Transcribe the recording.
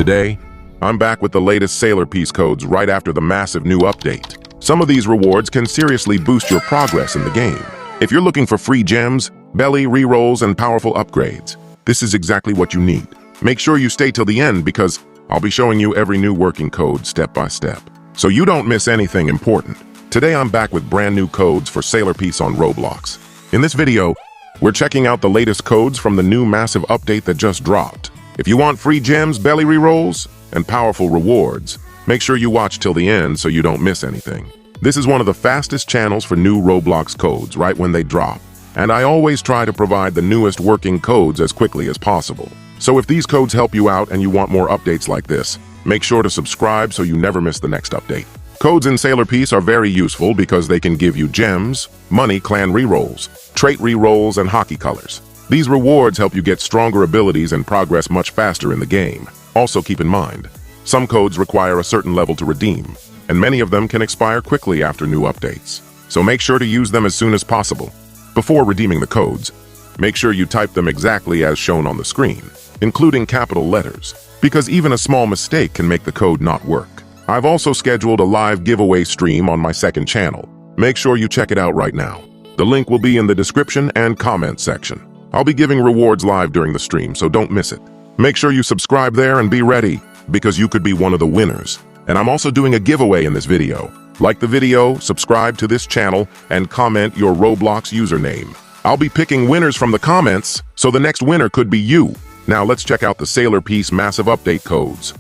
Today, I'm back with the latest Sailor Piece codes right after the massive new update. Some of these rewards can seriously boost your progress in the game. If you're looking for free gems, belly rerolls, and powerful upgrades, this is exactly what you need. Make sure you stay till the end because I'll be showing you every new working code step by step, so you don't miss anything important. Today I'm back with brand new codes for Sailor Piece on Roblox. In this video, we're checking out the latest codes from the new massive update that just dropped. If you want free gems, belly rerolls, and powerful rewards, make sure you watch till the end so you don't miss anything. This is one of the fastest channels for new Roblox codes right when they drop, and I always try to provide the newest working codes as quickly as possible. So if these codes help you out and you want more updates like this, make sure to subscribe so you never miss the next update. Codes in Sailor Piece are very useful because they can give you gems, money, clan rerolls, trait rerolls, and hockey colors. These rewards help you get stronger abilities and progress much faster in the game. Also keep in mind, some codes require a certain level to redeem, and many of them can expire quickly after new updates. So make sure to use them as soon as possible. Before redeeming the codes, make sure you type them exactly as shown on the screen, including capital letters, because even a small mistake can make the code not work. I've also scheduled a live giveaway stream on my second channel. Make sure you check it out right now. The link will be in the description and comment section. I'll be giving rewards live during the stream, so don't miss it. Make sure you subscribe there and be ready, because you could be one of the winners. And I'm also doing a giveaway in this video. Like the video, subscribe to this channel, and comment your Roblox username. I'll be picking winners from the comments, so the next winner could be you. Now let's check out the Sailor Piece massive update codes.